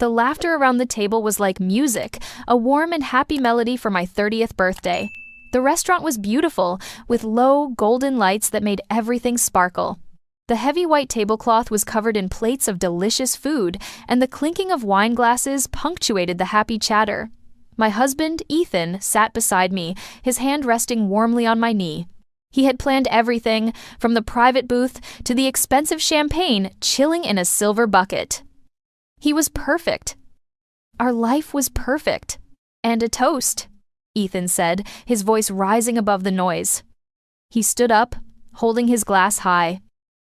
The laughter around the table was like music, a warm and happy melody for my 30th birthday. The restaurant was beautiful, with low, golden lights that made everything sparkle. The heavy white tablecloth was covered in plates of delicious food, and the clinking of wine glasses punctuated the happy chatter. My husband, Ethan, sat beside me, his hand resting warmly on my knee. He had planned everything, from the private booth to the expensive champagne chilling in a silver bucket. He was perfect. Our life was perfect. And a toast, Ethan said, his voice rising above the noise. He stood up, holding his glass high.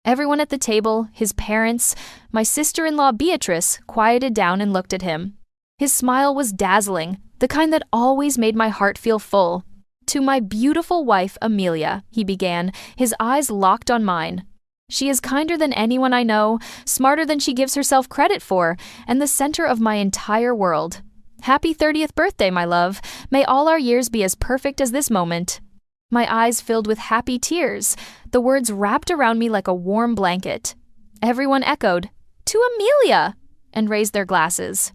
Everyone at the table, his parents, my sister-in-law Beatrice, quieted down and looked at him. His smile was dazzling, the kind that always made my heart feel full. "To my beautiful wife, Amelia," he began, his eyes locked on mine. "She is kinder than anyone I know, smarter than she gives herself credit for, and the center of my entire world. Happy 30th birthday, my love. May all our years be as perfect as this moment." My eyes filled with happy tears, the words wrapped around me like a warm blanket. Everyone echoed, "To Amelia!" and raised their glasses.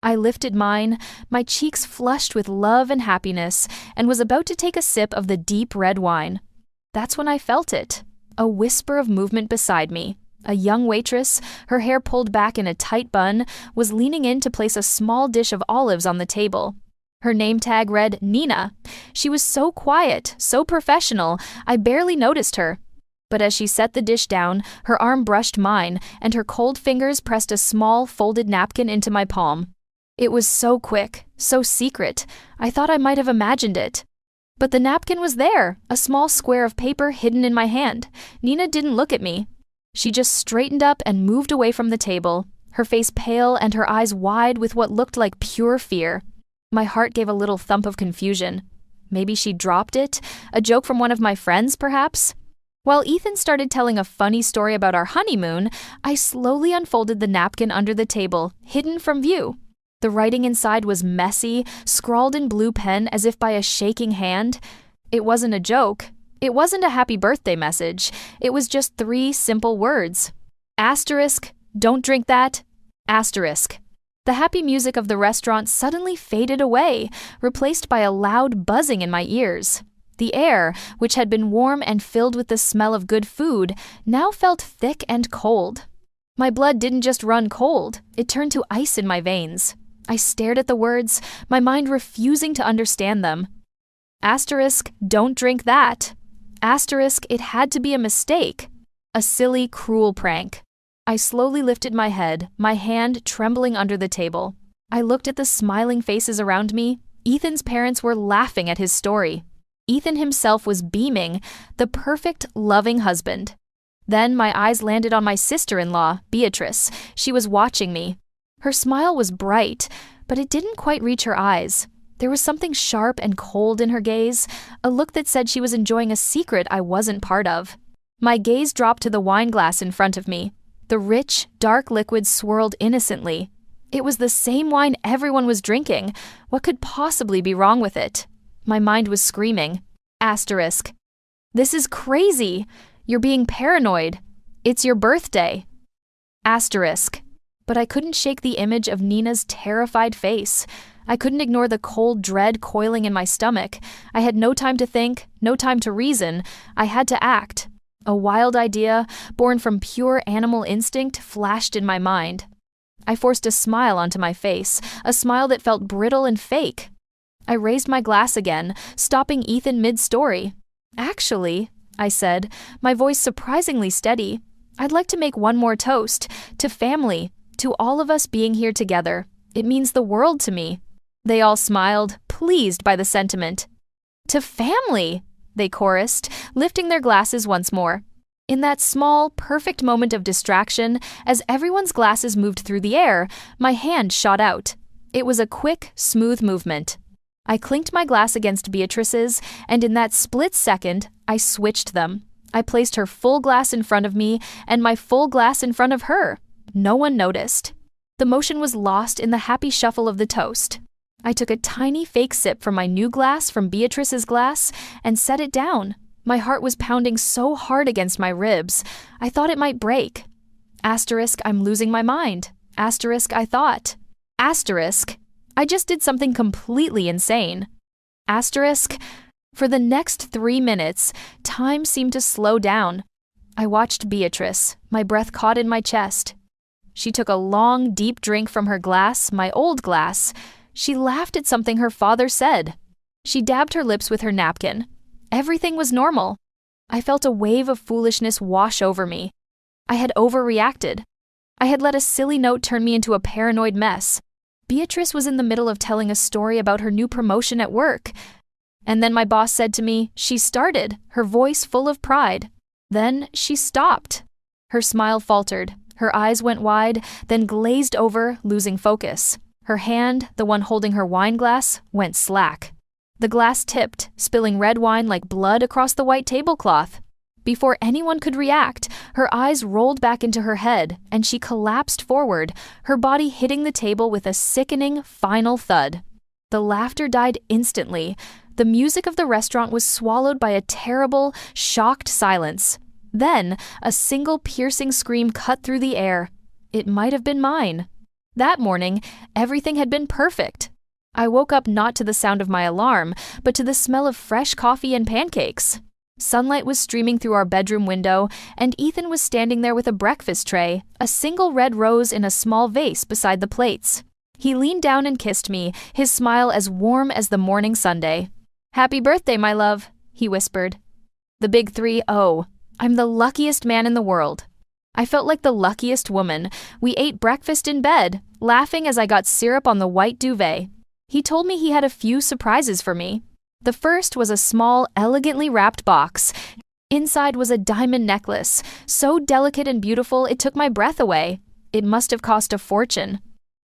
I lifted mine, my cheeks flushed with love and happiness, and was about to take a sip of the deep red wine. That's when I felt it. A whisper of movement beside me. A young waitress, her hair pulled back in a tight bun, was leaning in to place a small dish of olives on the table. Her name tag read Nina. She was so quiet, so professional, I barely noticed her. But as she set the dish down, her arm brushed mine, and her cold fingers pressed a small, folded napkin into my palm. It was so quick, so secret, I thought I might have imagined it. But the napkin was there, a small square of paper hidden in my hand. Nina didn't look at me. She just straightened up and moved away from the table, her face pale and her eyes wide with what looked like pure fear. My heart gave a little thump of confusion. Maybe she dropped it? A joke from one of my friends, perhaps? While Ethan started telling a funny story about our honeymoon, I slowly unfolded the napkin under the table, hidden from view. The writing inside was messy, scrawled in blue pen as if by a shaking hand. It wasn't a joke. It wasn't a happy birthday message. It was just 3 simple words. Asterisk, don't drink that. Asterisk. The happy music of the restaurant suddenly faded away, replaced by a loud buzzing in my ears. The air, which had been warm and filled with the smell of good food, now felt thick and cold. My blood didn't just run cold, it turned to ice in my veins. I stared at the words, my mind refusing to understand them. Asterisk, don't drink that. Asterisk, it had to be a mistake. A silly, cruel prank. I slowly lifted my head, my hand trembling under the table. I looked at the smiling faces around me. Ethan's parents were laughing at his story. Ethan himself was beaming, the perfect, loving husband. Then my eyes landed on my sister-in-law, Beatrice. She was watching me. Her smile was bright, but it didn't quite reach her eyes. There was something sharp and cold in her gaze, a look that said she was enjoying a secret I wasn't part of. My gaze dropped to the wine glass in front of me. The rich, dark liquid swirled innocently. It was the same wine everyone was drinking. What could possibly be wrong with it? My mind was screaming. Asterisk. This is crazy. You're being paranoid. It's your birthday. Asterisk. But I couldn't shake the image of Nina's terrified face. I couldn't ignore the cold dread coiling in my stomach. I had no time to think, no time to reason. I had to act. A wild idea, born from pure animal instinct, flashed in my mind. I forced a smile onto my face, a smile that felt brittle and fake. I raised my glass again, stopping Ethan mid-story. "Actually," I said, my voice surprisingly steady, "I'd like to make one more toast. To family, to all of us being here together. It means the world to me." They all smiled, pleased by the sentiment. "To family!" they chorused, lifting their glasses once more. In that small, perfect moment of distraction, as everyone's glasses moved through the air, my hand shot out. It was a quick, smooth movement. I clinked my glass against Beatrice's, and in that split second, I switched them. I placed her full glass in front of me and my full glass in front of her. No one noticed. The motion was lost in the happy shuffle of the toast. I took a tiny fake sip from my new glass from Beatrice's glass and set it down. My heart was pounding so hard against my ribs, I thought it might break. Asterisk, I'm losing my mind. Asterisk, I thought. Asterisk, I just did something completely insane. Asterisk, for the next 3 minutes, time seemed to slow down. I watched Beatrice, my breath caught in my chest. She took a long, deep drink from her glass, my old glass. She laughed at something her father said. She dabbed her lips with her napkin. Everything was normal. I felt a wave of foolishness wash over me. I had overreacted. I had let a silly note turn me into a paranoid mess. Beatrice was in the middle of telling a story about her new promotion at work. And then my boss said to me, she started, her voice full of pride. Then she stopped. Her smile faltered. Her eyes went wide, then glazed over, losing focus. Her hand, the one holding her wine glass, went slack. The glass tipped, spilling red wine like blood across the white tablecloth. Before anyone could react, her eyes rolled back into her head, and she collapsed forward, her body hitting the table with a sickening, final thud. The laughter died instantly. The music of the restaurant was swallowed by a terrible, shocked silence. Then, a single piercing scream cut through the air. It might have been mine. That morning, everything had been perfect. I woke up not to the sound of my alarm, but to the smell of fresh coffee and pancakes. Sunlight was streaming through our bedroom window, and Ethan was standing there with a breakfast tray, a single red rose in a small vase beside the plates. He leaned down and kissed me, his smile as warm as the morning sundae. "Happy birthday, my love," he whispered. The big 3-0. I'm the luckiest man in the world. I felt like the luckiest woman. We ate breakfast in bed, laughing as I got syrup on the white duvet. He told me he had a few surprises for me. The first was a small, elegantly wrapped box. Inside was a diamond necklace, so delicate and beautiful it took my breath away. It must have cost a fortune.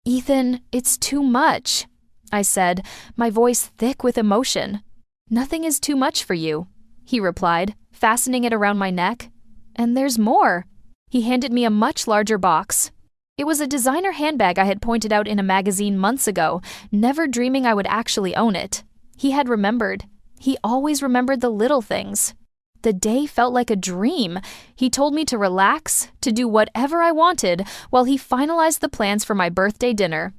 "Ethan, it's too much," I said, my voice thick with emotion. "Nothing is too much for you," he replied, fastening it around my neck. "And there's more." He handed me a much larger box. It was a designer handbag I had pointed out in a magazine months ago, never dreaming I would actually own it. He had remembered. He always remembered the little things. The day felt like a dream. He told me to relax, to do whatever I wanted, while he finalized the plans for my birthday dinner.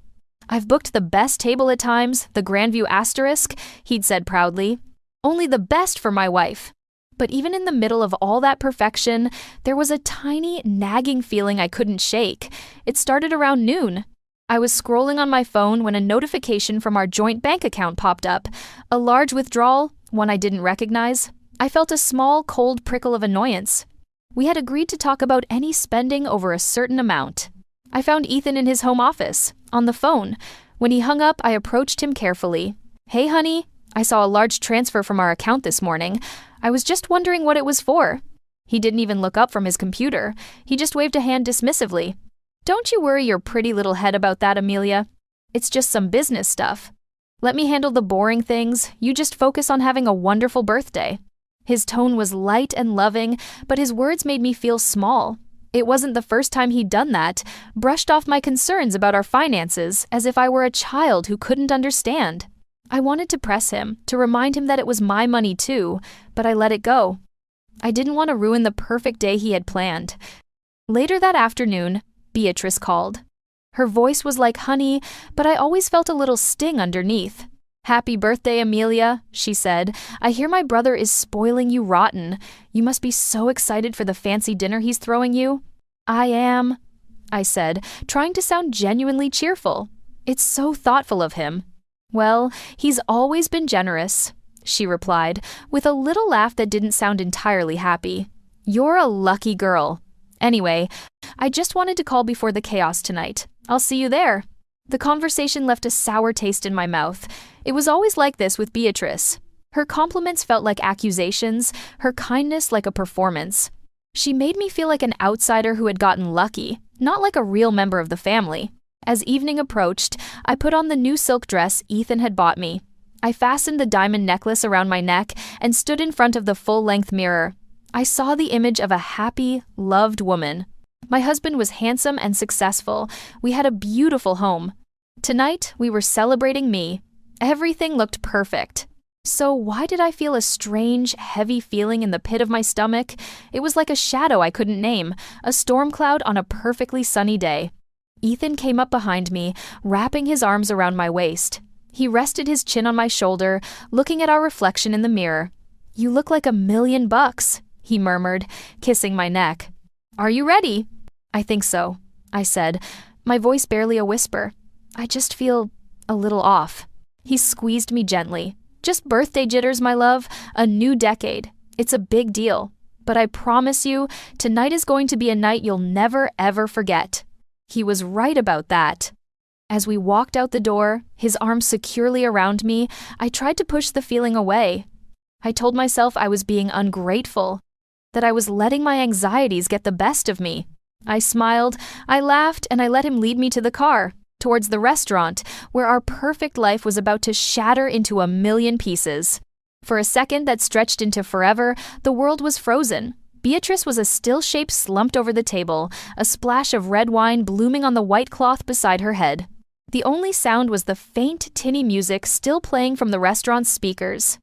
"I've booked the best table at times, the Grandview Asterisk," he'd said proudly. "Only the best for my wife." But even in the middle of all that perfection, there was a tiny, nagging feeling I couldn't shake. It started around noon. I was scrolling on my phone when a notification from our joint bank account popped up. A large withdrawal, one I didn't recognize. I felt a small, cold prickle of annoyance. We had agreed to talk about any spending over a certain amount. I found Ethan in his home office, on the phone. When he hung up, I approached him carefully. "Hey, honey, I saw a large transfer from our account this morning. I was just wondering what it was for." He didn't even look up from his computer. He just waved a hand dismissively. "Don't you worry your pretty little head about that, Amelia. It's just some business stuff. Let me handle the boring things. You just focus on having a wonderful birthday." His tone was light and loving, but his words made me feel small. It wasn't the first time he'd done that, brushed off my concerns about our finances as if I were a child who couldn't understand. I wanted to press him, to remind him that it was my money too, but I let it go. I didn't want to ruin the perfect day he had planned. Later that afternoon, Beatrice called. Her voice was like honey, but I always felt a little sting underneath. "Happy birthday, Amelia," she said. "I hear my brother is spoiling you rotten. You must be so excited for the fancy dinner he's throwing you." "I am," I said, trying to sound genuinely cheerful. "It's so thoughtful of him." "Well, he's always been generous," she replied, with a little laugh that didn't sound entirely happy. "You're a lucky girl. Anyway, I just wanted to call before the chaos tonight. I'll see you there." The conversation left a sour taste in my mouth. It was always like this with Beatrice. Her compliments felt like accusations, her kindness like a performance. She made me feel like an outsider who had gotten lucky, not like a real member of the family. As evening approached, I put on the new silk dress Ethan had bought me. I fastened the diamond necklace around my neck and stood in front of the full-length mirror. I saw the image of a happy, loved woman. My husband was handsome and successful. We had a beautiful home. Tonight, we were celebrating me. Everything looked perfect. So why did I feel a strange, heavy feeling in the pit of my stomach? It was like a shadow I couldn't name, a storm cloud on a perfectly sunny day. Ethan came up behind me, wrapping his arms around my waist. He rested his chin on my shoulder, looking at our reflection in the mirror. "You look like $1,000,000, he murmured, kissing my neck. "Are you ready?" "I think so," I said, my voice barely a whisper. "I just feel a little off." He squeezed me gently. "Just birthday jitters, my love. A new decade. It's a big deal. But I promise you, tonight is going to be a night you'll never, ever forget." He was right about that. As we walked out the door, his arms securely around me, I tried to push the feeling away. I told myself I was being ungrateful, that I was letting my anxieties get the best of me. I smiled, I laughed, and I let him lead me to the car, towards the restaurant, where our perfect life was about to shatter into 1,000,000 pieces. For a second that stretched into forever, the world was frozen. Beatrice was a still shape slumped over the table, a splash of red wine blooming on the white cloth beside her head. The only sound was the faint, tinny music still playing from the restaurant's speakers.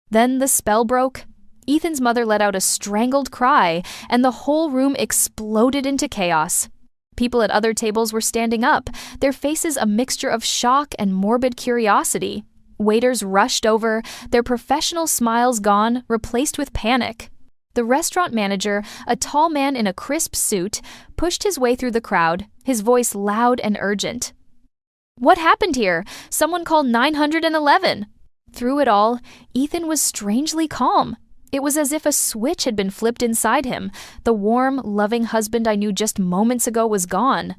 Then the spell broke. Ethan's mother let out a strangled cry, and the whole room exploded into chaos. People at other tables were standing up, their faces a mixture of shock and morbid curiosity. Waiters rushed over, their professional smiles gone, replaced with panic. The restaurant manager, a tall man in a crisp suit, pushed his way through the crowd, his voice loud and urgent. "What happened here? Someone call 911. Through it all, Ethan was strangely calm. It was as if a switch had been flipped inside him. The warm, loving husband I knew just moments ago was gone.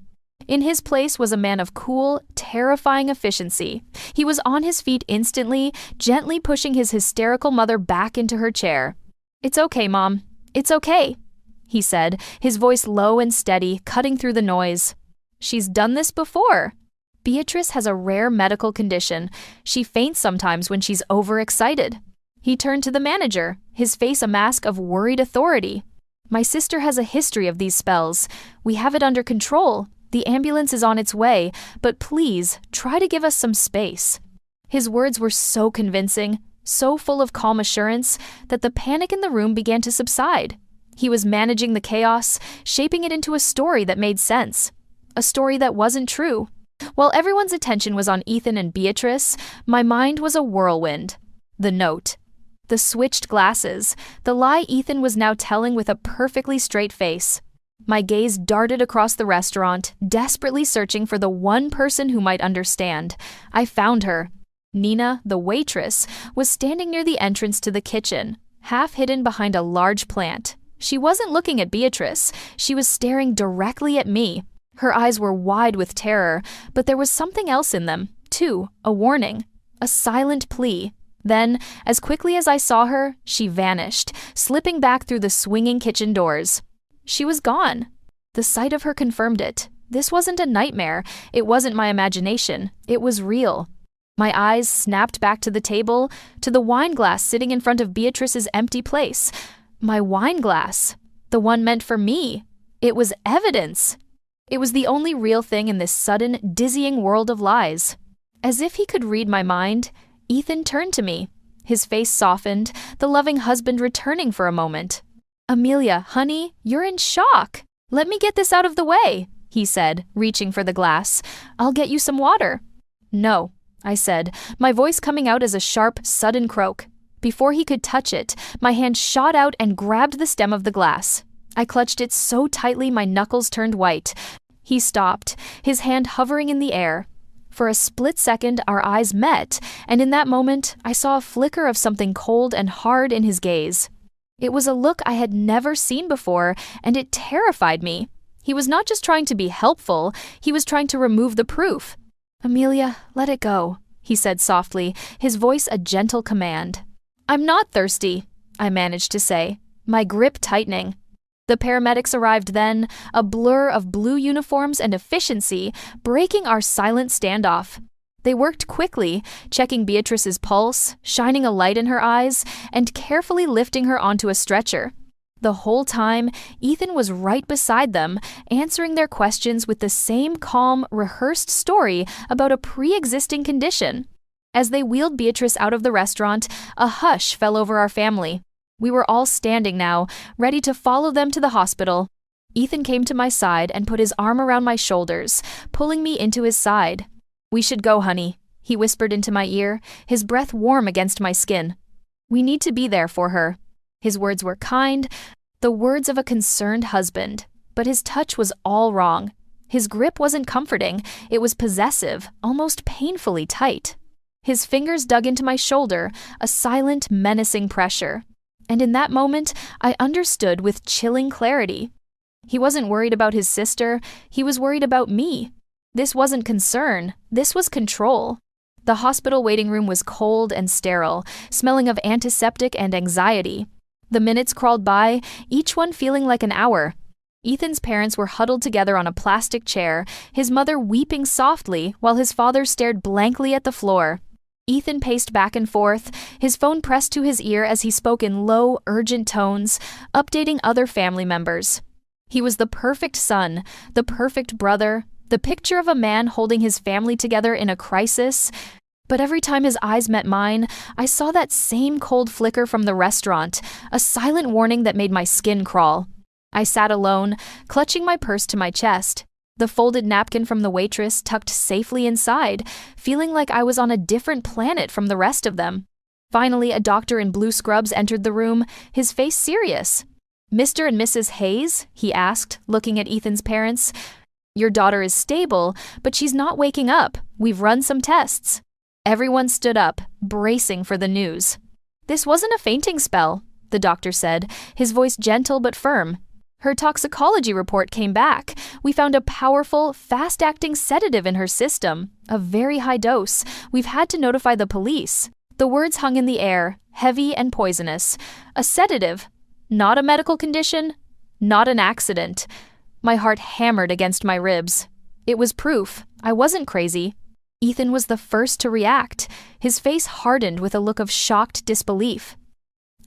In his place was a man of cool, terrifying efficiency. He was on his feet instantly, gently pushing his hysterical mother back into her chair. "It's okay, Mom. It's okay," he said, his voice low and steady, cutting through the noise. "She's done this before. Beatrice has a rare medical condition. She faints sometimes when she's overexcited." He turned to the manager, his face a mask of worried authority. "My sister has a history of these spells. We have it under control. The ambulance is on its way, but please, try to give us some space." His words were so convincing, so full of calm assurance, that the panic in the room began to subside. He was managing the chaos, shaping it into a story that made sense. A story that wasn't true. While everyone's attention was on Ethan and Beatrice, my mind was a whirlwind. The note. The switched glasses. The lie Ethan was now telling with a perfectly straight face. My gaze darted across the restaurant, desperately searching for the one person who might understand. I found her. Nina, the waitress, was standing near the entrance to the kitchen, half hidden behind a large plant. She wasn't looking at Beatrice. She was staring directly at me. Her eyes were wide with terror, but there was something else in them, too, a warning, a silent plea. Then, as quickly as I saw her, she vanished, slipping back through the swinging kitchen doors. She was gone. The sight of her confirmed it. This wasn't a nightmare. It wasn't my imagination. It was real. My eyes snapped back to the table, to the wine glass sitting in front of Beatrice's empty place. My wine glass. The one meant for me. It was evidence. It was the only real thing in this sudden, dizzying world of lies. As if he could read my mind, Ethan turned to me. His face softened, the loving husband returning for a moment. "Amelia, honey, you're in shock. Let me get this out of the way," he said, reaching for the glass. "I'll get you some water." "No," I said, my voice coming out as a sharp, sudden croak. Before he could touch it, my hand shot out and grabbed the stem of the glass. I clutched it so tightly my knuckles turned white. He stopped, his hand hovering in the air. For a split second, our eyes met, and in that moment, I saw a flicker of something cold and hard in his gaze. It was a look I had never seen before, and it terrified me. He was not just trying to be helpful, he was trying to remove the proof. "Amelia, let it go," he said softly, his voice a gentle command. "I'm not thirsty," I managed to say, my grip tightening. The paramedics arrived then, a blur of blue uniforms and efficiency, breaking our silent standoff. They worked quickly, checking Beatrice's pulse, shining a light in her eyes, and carefully lifting her onto a stretcher. The whole time, Ethan was right beside them, answering their questions with the same calm, rehearsed story about a pre-existing condition. As they wheeled Beatrice out of the restaurant, a hush fell over our family. We were all standing now, ready to follow them to the hospital. Ethan came to my side and put his arm around my shoulders, pulling me into his side. "We should go, honey," he whispered into my ear, his breath warm against my skin. "We need to be there for her." His words were kind, the words of a concerned husband, but his touch was all wrong. His grip wasn't comforting, it was possessive, almost painfully tight. His fingers dug into my shoulder, a silent, menacing pressure. And in that moment, I understood with chilling clarity. He wasn't worried about his sister, he was worried about me. This wasn't concern, this was control. The hospital waiting room was cold and sterile, smelling of antiseptic and anxiety. The minutes crawled by, each one feeling like an hour. Ethan's parents were huddled together on a plastic chair, his mother weeping softly while his father stared blankly at the floor. Ethan paced back and forth, his phone pressed to his ear as he spoke in low, urgent tones, updating other family members. He was the perfect son, the perfect brother, the picture of a man holding his family together in a crisis. But every time his eyes met mine, I saw that same cold flicker from the restaurant, a silent warning that made my skin crawl. I sat alone, clutching my purse to my chest, the folded napkin from the waitress tucked safely inside, feeling like I was on a different planet from the rest of them. Finally, a doctor in blue scrubs entered the room, his face serious. "Mr. and Mrs. Hayes?" he asked, looking at Ethan's parents. "Your daughter is stable, but she's not waking up. We've run some tests." Everyone stood up, bracing for the news. "This wasn't a fainting spell," the doctor said, his voice gentle but firm. "Her toxicology report came back. We found a powerful, fast-acting sedative in her system, a very high dose. We've had to notify the police." The words hung in the air, heavy and poisonous. A sedative. Not a medical condition. Not an accident. My heart hammered against my ribs. It was proof. I wasn't crazy. Ethan was the first to react. His face hardened with a look of shocked disbelief.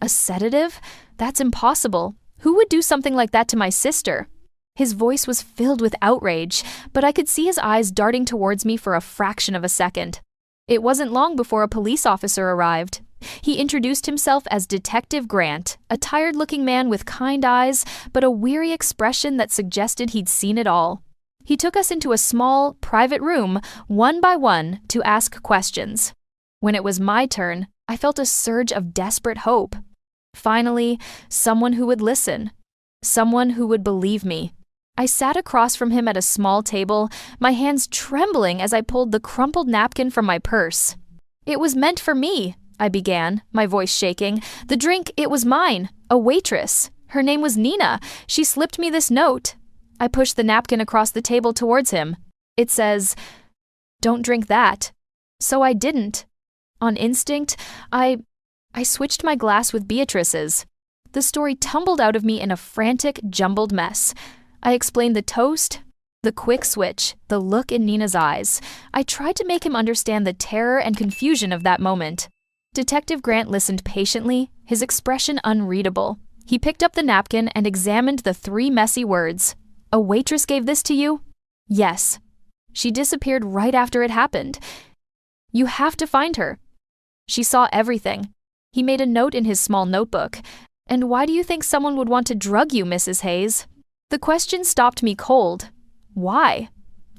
"A sedative? That's impossible. Who would do something like that to my sister?" His voice was filled with outrage, but I could see his eyes darting towards me for a fraction of a second. It wasn't long before a police officer arrived. He introduced himself as Detective Grant, a tired-looking man with kind eyes, but a weary expression that suggested he'd seen it all. He took us into a small, private room, one by one, to ask questions. When it was my turn, I felt a surge of desperate hope. Finally, someone who would listen. Someone who would believe me. I sat across from him at a small table, my hands trembling as I pulled the crumpled napkin from my purse. "It was meant for me," I began, my voice shaking. "The drink, it was mine. A waitress. Her name was Nina. She slipped me this note." I pushed the napkin across the table towards him. "It says, 'Don't drink that.'" So I didn't. On instinct, I switched my glass with Beatrice's. The story tumbled out of me in a frantic, jumbled mess. I explained the toast, the quick switch, the look in Nina's eyes. I tried to make him understand the terror and confusion of that moment. Detective Grant listened patiently, his expression unreadable. He picked up the napkin and examined the 3 messy words. "A waitress gave this to you?" "Yes." "She disappeared right after it happened." "You have to find her." "She saw everything." He made a note in his small notebook. "And why do you think someone would want to drug you, Mrs. Hayes?" The question stopped me cold. Why?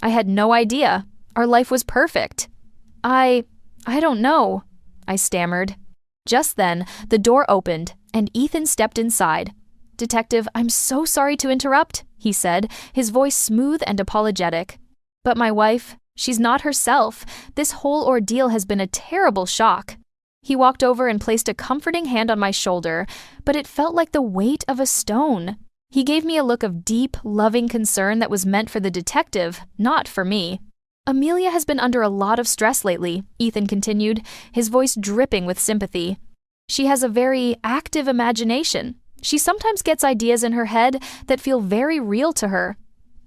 I had no idea. Our life was perfect. I don't know, I stammered. Just then, the door opened, and Ethan stepped inside. "Detective, I'm so sorry to interrupt," he said, his voice smooth and apologetic. "But my wife, she's not herself. This whole ordeal has been a terrible shock." He walked over and placed a comforting hand on my shoulder, but it felt like the weight of a stone. He gave me a look of deep, loving concern that was meant for the detective, not for me. "Amelia has been under a lot of stress lately," Ethan continued, his voice dripping with sympathy. "She has a very active imagination. She sometimes gets ideas in her head that feel very real to her."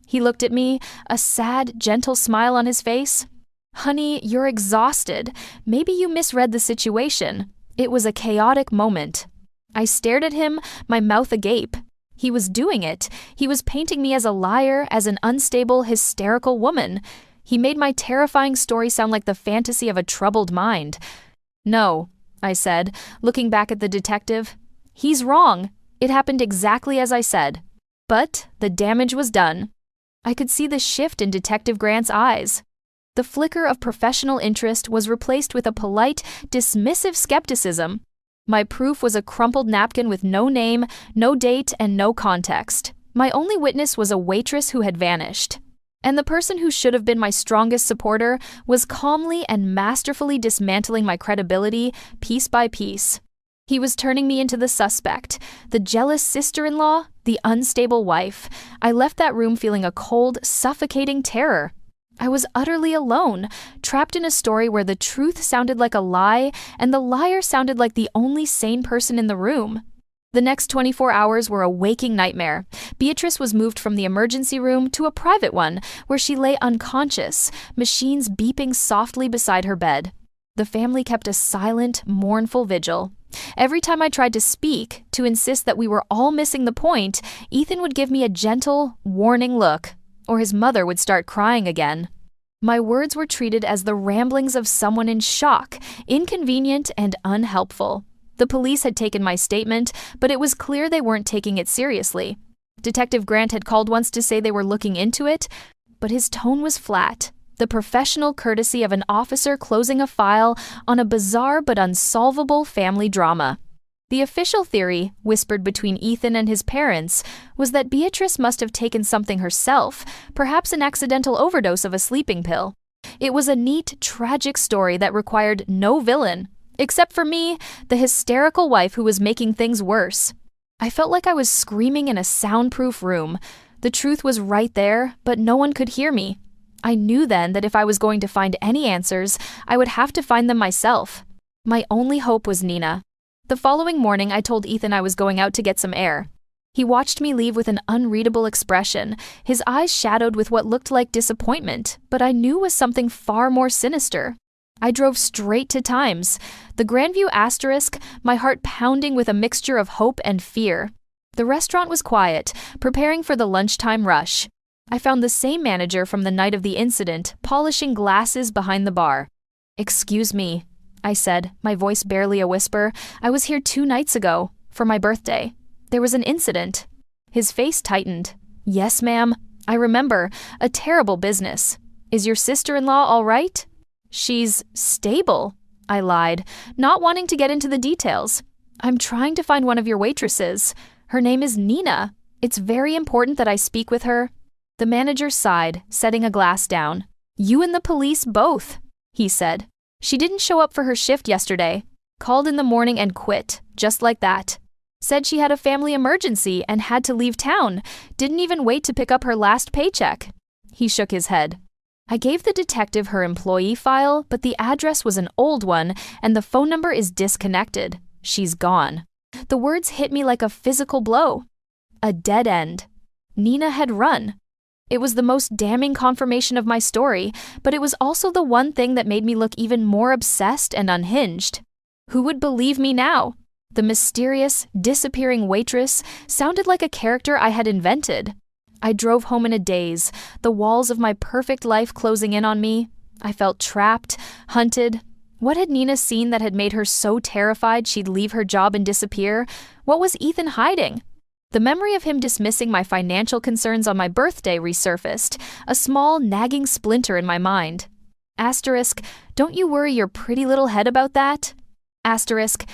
He looked at me, a sad, gentle smile on his face. "Honey, you're exhausted. Maybe you misread the situation. It was a chaotic moment." I stared at him, my mouth agape. He was doing it. He was painting me as a liar, as an unstable, hysterical woman. He made my terrifying story sound like the fantasy of a troubled mind. "No," I said, looking back at the detective. "He's wrong. It happened exactly as I said." But the damage was done. I could see the shift in Detective Grant's eyes. The flicker of professional interest was replaced with a polite, dismissive skepticism. My proof was a crumpled napkin with no name, no date, and no context. My only witness was a waitress who had vanished. And the person who should have been my strongest supporter was calmly and masterfully dismantling my credibility piece by piece. He was turning me into the suspect, the jealous sister-in-law, the unstable wife. I left that room feeling a cold, suffocating terror. I was utterly alone, trapped in a story where the truth sounded like a lie and the liar sounded like the only sane person in the room. The next 24 hours were a waking nightmare. Beatrice was moved from the emergency room to a private one where she lay unconscious, machines beeping softly beside her bed. The family kept a silent, mournful vigil. Every time I tried to speak, to insist that we were all missing the point, Ethan would give me a gentle, warning look, or his mother would start crying again. My words were treated as the ramblings of someone in shock, inconvenient and unhelpful. The police had taken my statement, but it was clear they weren't taking it seriously. Detective Grant had called once to say they were looking into it, but his tone was flat, the professional courtesy of an officer closing a file on a bizarre but unsolvable family drama. The official theory, whispered between Ethan and his parents, was that Beatrice must have taken something herself, perhaps an accidental overdose of a sleeping pill. It was a neat, tragic story that required no villain, except for me, the hysterical wife who was making things worse. I felt like I was screaming in a soundproof room. The truth was right there, but no one could hear me. I knew then that if I was going to find any answers, I would have to find them myself. My only hope was Nina. The following morning, I told Ethan I was going out to get some air. He watched me leave with an unreadable expression, his eyes shadowed with what looked like disappointment, but I knew was something far more sinister. I drove straight to Times, the Grandview asterisk, my heart pounding with a mixture of hope and fear. The restaurant was quiet, preparing for the lunchtime rush. I found the same manager from the night of the incident, polishing glasses behind the bar. "Excuse me," I said, my voice barely a whisper. "I was here 2 nights ago, for my birthday. There was an incident." His face tightened. "Yes, ma'am. I remember. A terrible business. Is your sister-in-law all right?" "She's stable," I lied, not wanting to get into the details. "I'm trying to find one of your waitresses. Her name is Nina. It's very important that I speak with her." The manager sighed, setting a glass down. "You and the police both," he said. "She didn't show up for her shift yesterday. Called in the morning and quit, just like that. Said she had a family emergency and had to leave town. Didn't even wait to pick up her last paycheck." He shook his head. "I gave the detective her employee file, but the address was an old one and the phone number is disconnected. She's gone." The words hit me like a physical blow. A dead end. Nina had run. It was the most damning confirmation of my story, but it was also the one thing that made me look even more obsessed and unhinged. Who would believe me now? The mysterious, disappearing waitress sounded like a character I had invented. I drove home in a daze, the walls of my perfect life closing in on me. I felt trapped, hunted. What had Nina seen that had made her so terrified she'd leave her job and disappear? What was Ethan hiding? The memory of him dismissing my financial concerns on my birthday resurfaced, a small, nagging splinter in my mind. Asterisk, don't you worry your pretty little head about that? Asterisk,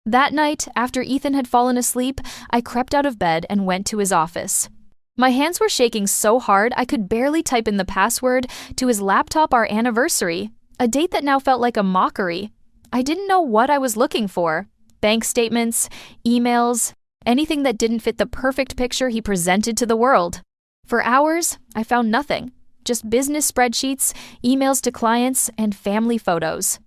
that night, after Ethan had fallen asleep, I crept out of bed and went to his office. My hands were shaking so hard I could barely type in the password to his laptop our anniversary, a date that now felt like a mockery. I didn't know what I was looking for. Bank statements, emails, anything that didn't fit the perfect picture he presented to the world. For hours, I found nothing. Just business spreadsheets, emails to clients, and family photos.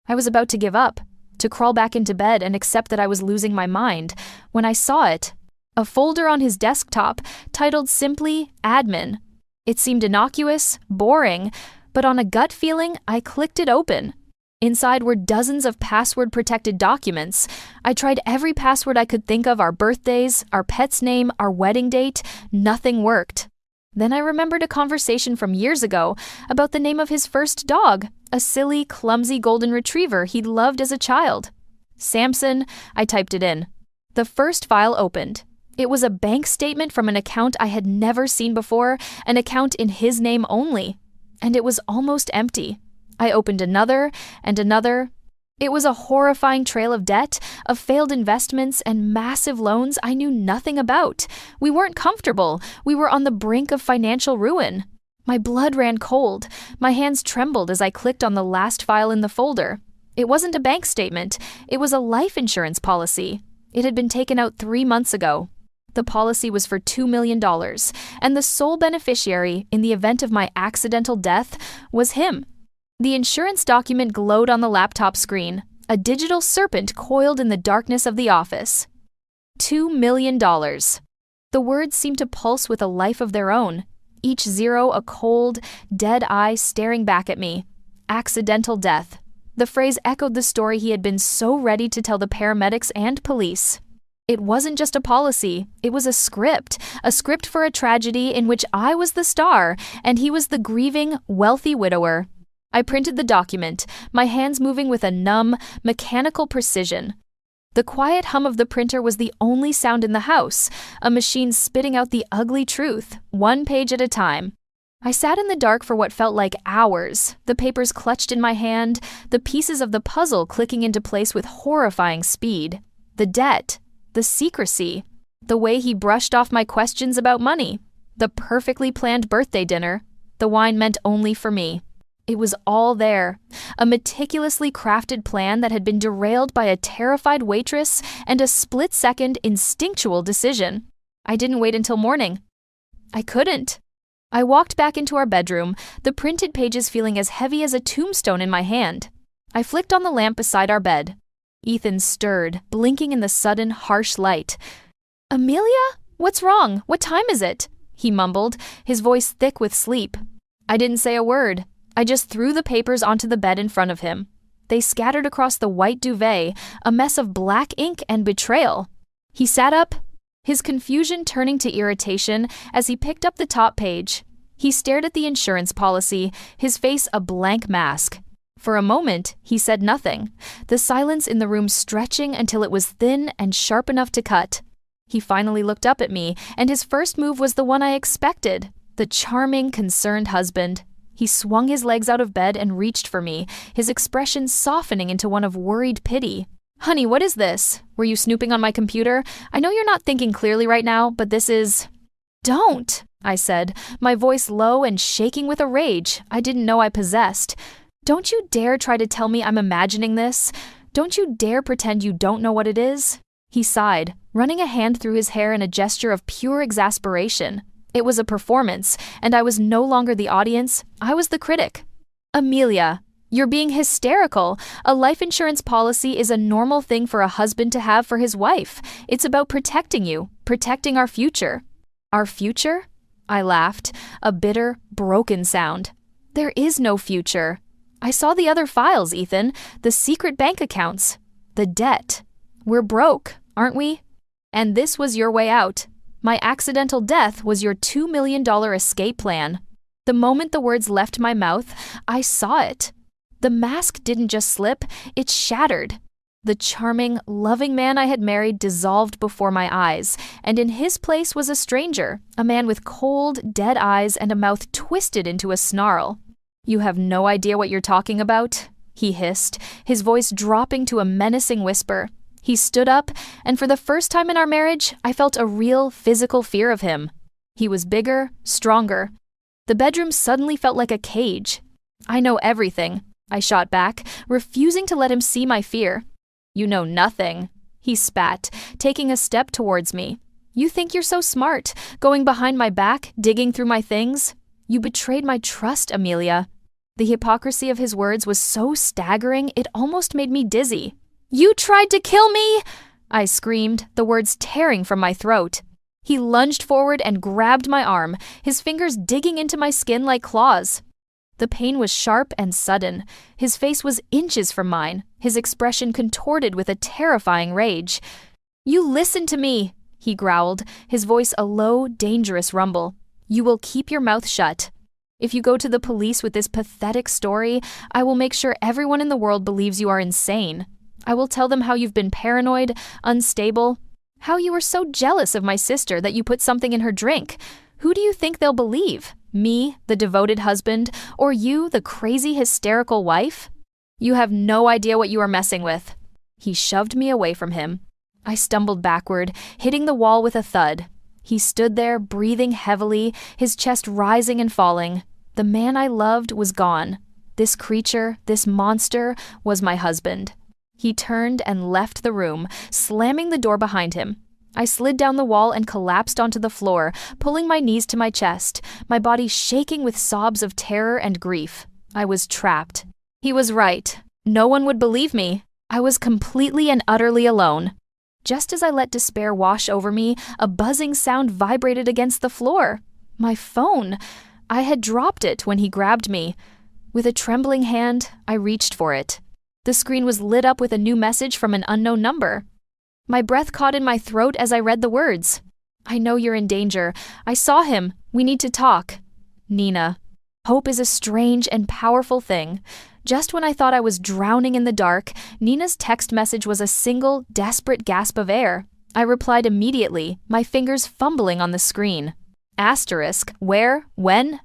I was about to give up, to crawl back into bed and accept that I was losing my mind, when I saw it. A folder on his desktop titled simply Admin. It seemed innocuous, boring, but on a gut feeling, I clicked it open. Inside were dozens of password-protected documents. I tried every password I could think of, our birthdays, our pet's name, our wedding date. Nothing worked. Then I remembered a conversation from years ago about the name of his first dog, a silly, clumsy golden retriever he'd loved as a child. Samson, I typed it in. The first file opened. It was a bank statement from an account I had never seen before, an account in his name only. And it was almost empty. I opened another and another. It was a horrifying trail of debt, of failed investments, and massive loans I knew nothing about. We weren't comfortable. We were on the brink of financial ruin. My blood ran cold. My hands trembled as I clicked on the last file in the folder. It wasn't a bank statement. It was a life insurance policy. It had been taken out 3 months ago. The policy was for $2 million, and the sole beneficiary, in the event of my accidental death, was him. The insurance document glowed on the laptop screen, a digital serpent coiled in the darkness of the office. $2 million. The words seemed to pulse with a life of their own, each zero a cold, dead eye staring back at me. Accidental death. The phrase echoed the story he had been so ready to tell the paramedics and police. It wasn't just a policy, it was a script for a tragedy in which I was the star and he was the grieving, wealthy widower. I printed the document, my hands moving with a numb, mechanical precision. The quiet hum of the printer was the only sound in the house, a machine spitting out the ugly truth, 1 page at a time. I sat in the dark for what felt like hours, the papers clutched in my hand, the pieces of the puzzle clicking into place with horrifying speed. The debt. The secrecy, the way he brushed off my questions about money, the perfectly planned birthday dinner, the wine meant only for me. It was all there, a meticulously crafted plan that had been derailed by a terrified waitress and a split-second instinctual decision. I didn't wait until morning. I couldn't. I walked back into our bedroom, the printed pages feeling as heavy as a tombstone in my hand. I flicked on the lamp beside our bed. Ethan stirred, blinking in the sudden, harsh light. "Amelia? What's wrong? What time is it?" he mumbled, his voice thick with sleep. I didn't say a word. I just threw the papers onto the bed in front of him. They scattered across the white duvet, a mess of black ink and betrayal. He sat up, his confusion turning to irritation as he picked up the top page. He stared at the insurance policy, his face a blank mask. For a moment, he said nothing, the silence in the room stretching until it was thin and sharp enough to cut. He finally looked up at me, and his first move was the one I expected, the charming, concerned husband. He swung his legs out of bed and reached for me, his expression softening into one of worried pity. "Honey, what is this? Were you snooping on my computer? I know you're not thinking clearly right now, but this is—" "Don't," I said, my voice low and shaking with a rage I didn't know I possessed. "Don't you dare try to tell me I'm imagining this. Don't you dare pretend you don't know what it is." He sighed, running a hand through his hair in a gesture of pure exasperation. It was a performance, and I was no longer the audience, I was the critic. "Amelia, you're being hysterical. A life insurance policy is a normal thing for a husband to have for his wife. It's about protecting you, protecting our future." "Our future?" I laughed, a bitter, broken sound. "There is no future. I saw the other files, Ethan, the secret bank accounts, the debt. We're broke, aren't we? And this was your way out. My accidental death was your $2 million escape plan." The moment the words left my mouth, I saw it. The mask didn't just slip, it shattered. The charming, loving man I had married dissolved before my eyes, and in his place was a stranger, a man with cold, dead eyes and a mouth twisted into a snarl. "You have no idea what you're talking about?" he hissed, his voice dropping to a menacing whisper. He stood up, and for the first time in our marriage, I felt a real physical fear of him. He was bigger, stronger. The bedroom suddenly felt like a cage. "I know everything," I shot back, refusing to let him see my fear. "You know nothing," he spat, taking a step towards me. "You think you're so smart, going behind my back, digging through my things? You betrayed my trust, Amelia." The hypocrisy of his words was so staggering it almost made me dizzy. "You tried to kill me!" I screamed, the words tearing from my throat. He lunged forward and grabbed my arm, his fingers digging into my skin like claws. The pain was sharp and sudden. His face was inches from mine, his expression contorted with a terrifying rage. "You listen to me," he growled, his voice a low, dangerous rumble. "You will keep your mouth shut. If you go to the police with this pathetic story, I will make sure everyone in the world believes you are insane. I will tell them how you've been paranoid, unstable. How you were so jealous of my sister that you put something in her drink. Who do you think they'll believe? Me, the devoted husband, or you, the crazy, hysterical wife? You have no idea what you are messing with." He shoved me away from him. I stumbled backward, hitting the wall with a thud. He stood there, breathing heavily, his chest rising and falling. The man I loved was gone. This creature, this monster, was my husband. He turned and left the room, slamming the door behind him. I slid down the wall and collapsed onto the floor, pulling my knees to my chest, my body shaking with sobs of terror and grief. I was trapped. He was right. No one would believe me. I was completely and utterly alone. Just as I let despair wash over me, a buzzing sound vibrated against the floor. My phone. I had dropped it when he grabbed me. With a trembling hand, I reached for it. The screen was lit up with a new message from an unknown number. My breath caught in my throat as I read the words. "I know you're in danger. I saw him. We need to talk. Nina." Hope is a strange and powerful thing. Just when I thought I was drowning in the dark, Nina's text message was a single, desperate gasp of air. I replied immediately, my fingers fumbling on the screen. Asterisk, where, when?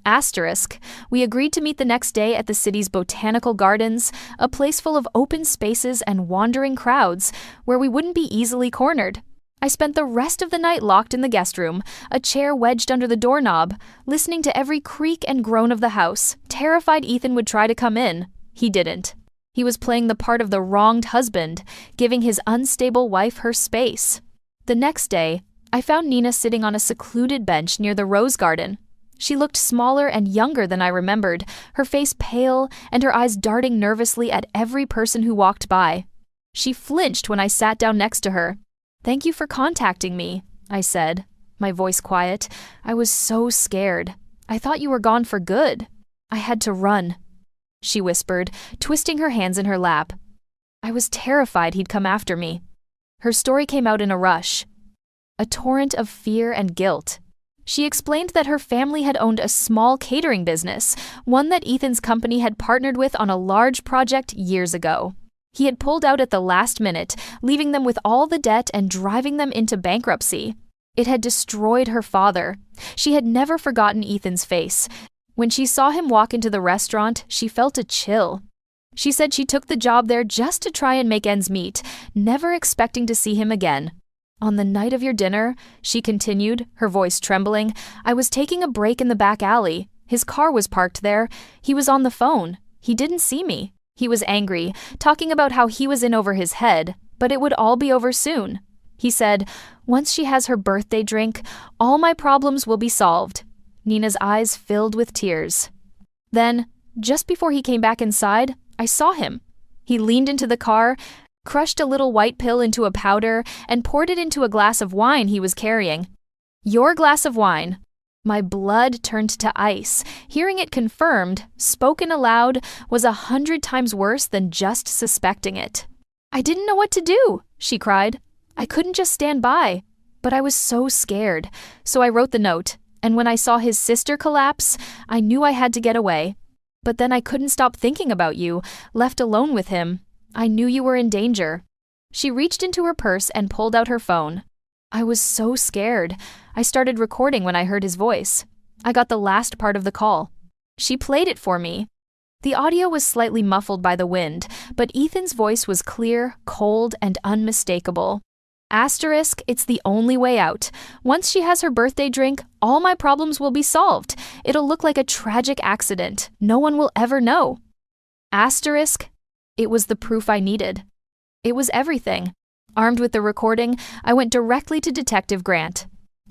Asterisk, we agreed to meet the next day at the city's botanical gardens, a place full of open spaces and wandering crowds, where we wouldn't be easily cornered. I spent the rest of the night locked in the guest room, a chair wedged under the doorknob, listening to every creak and groan of the house, terrified Ethan would try to come in. He didn't. He was playing the part of the wronged husband, giving his unstable wife her space. The next day, I found Nina sitting on a secluded bench near the rose garden. She looked smaller and younger than I remembered, her face pale and her eyes darting nervously at every person who walked by. She flinched when I sat down next to her. "Thank you for contacting me," I said, my voice quiet. I was so scared. "I thought you were gone for good. I had to run," she whispered, twisting her hands in her lap. I was terrified he'd come after me. Her story came out in a rush. A torrent of fear and guilt. She explained that her family had owned a small catering business, one that Ethan's company had partnered with on a large project years ago. He had pulled out at the last minute, leaving them with all the debt and driving them into bankruptcy. It had destroyed her father. She had never forgotten Ethan's face. When she saw him walk into the restaurant, she felt a chill. She said she took the job there just to try and make ends meet, never expecting to see him again. "On the night of your dinner," she continued, her voice trembling, "I was taking a break in the back alley. His car was parked there. He was on the phone. He didn't see me. He was angry, talking about how he was in over his head, but it would all be over soon. He said, 'Once she has her birthday drink, all my problems will be solved.'" Nina's eyes filled with tears. Then, just before he came back inside, I saw him. He leaned into the car, crushed a little white pill into a powder, and poured it into a glass of wine he was carrying. "Your glass of wine." My blood turned to ice. Hearing it confirmed, spoken aloud, was 100 times worse than just suspecting it. "I didn't know what to do," she cried. "I couldn't just stand by." But I was so scared, so I wrote the note, and when I saw his sister collapse, I knew I had to get away. But then I couldn't stop thinking about you, left alone with him. I knew you were in danger. She reached into her purse and pulled out her phone. I was so scared. I started recording when I heard his voice. I got the last part of the call. She played it for me. The audio was slightly muffled by the wind, but Ethan's voice was clear, cold, and unmistakable. Asterisk, it's the only way out. Once she has her birthday drink, all my problems will be solved. It'll look like a tragic accident. No one will ever know. Asterisk, it was the proof I needed. It was everything. Armed with the recording, I went directly to Detective Grant.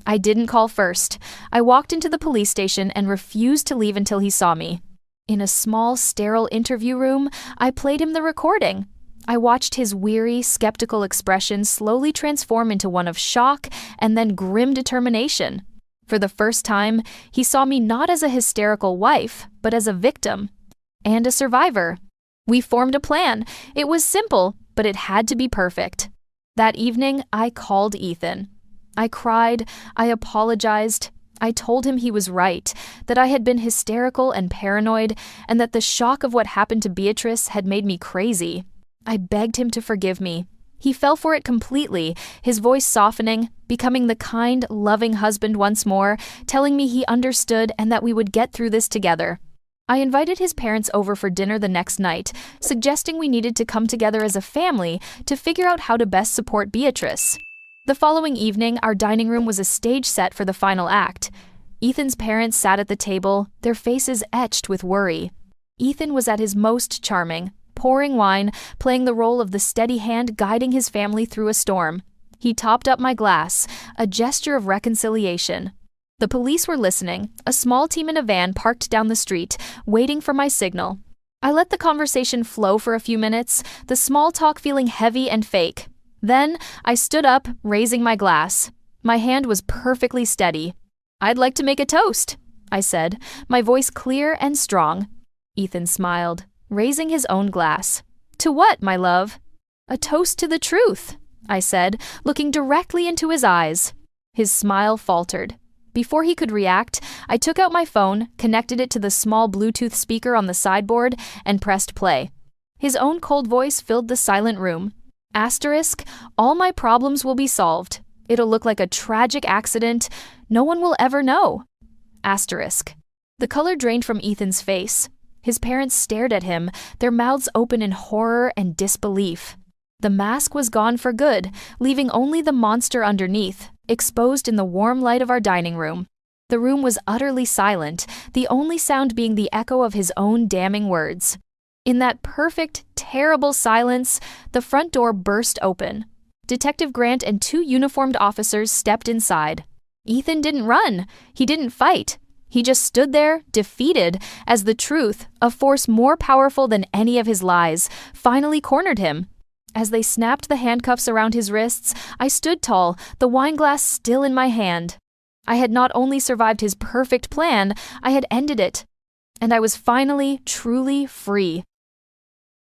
I didn't call first. I walked into the police station and refused to leave until he saw me. In a small, sterile interview room, I played him the recording. I watched his weary, skeptical expression slowly transform into one of shock and then grim determination. For the first time, he saw me not as a hysterical wife, but as a victim and a survivor. We formed a plan. It was simple, but it had to be perfect. That evening, I called Ethan. I cried, I apologized. I told him he was right, that I had been hysterical and paranoid, and that the shock of what happened to Beatrice had made me crazy. I begged him to forgive me. He fell for it completely, his voice softening, becoming the kind, loving husband once more, telling me he understood and that we would get through this together. I invited his parents over for dinner the next night, suggesting we needed to come together as a family to figure out how to best support Beatrice. The following evening, our dining room was a stage set for the final act. Ethan's parents sat at the table, their faces etched with worry. Ethan was at his most charming, pouring wine, playing the role of the steady hand guiding his family through a storm. He topped up my glass, a gesture of reconciliation. The police were listening, a small team in a van parked down the street, waiting for my signal. I let the conversation flow for a few minutes, the small talk feeling heavy and fake. Then, I stood up, raising my glass. My hand was perfectly steady. "I'd like to make a toast," I said, my voice clear and strong. Ethan smiled, raising his own glass. "To what, my love?" "A toast to the truth," I said, looking directly into his eyes. His smile faltered. Before he could react, I took out my phone, connected it to the small Bluetooth speaker on the sideboard, and pressed play. His own cold voice filled the silent room. Asterisk, all my problems will be solved. It'll look like a tragic accident. No one will ever know. Asterisk. The color drained from Ethan's face. His parents stared at him, their mouths open in horror and disbelief. The mask was gone for good, leaving only the monster underneath, exposed in the warm light of our dining room. The room was utterly silent, the only sound being the echo of his own damning words. In that perfect, terrible silence, the front door burst open. Detective Grant and 2 uniformed officers stepped inside. Ethan didn't run. He didn't fight. He just stood there, defeated, as the truth, a force more powerful than any of his lies, finally cornered him. As they snapped the handcuffs around his wrists, I stood tall, the wine glass still in my hand. I had not only survived his perfect plan, I had ended it. And I was finally, truly free.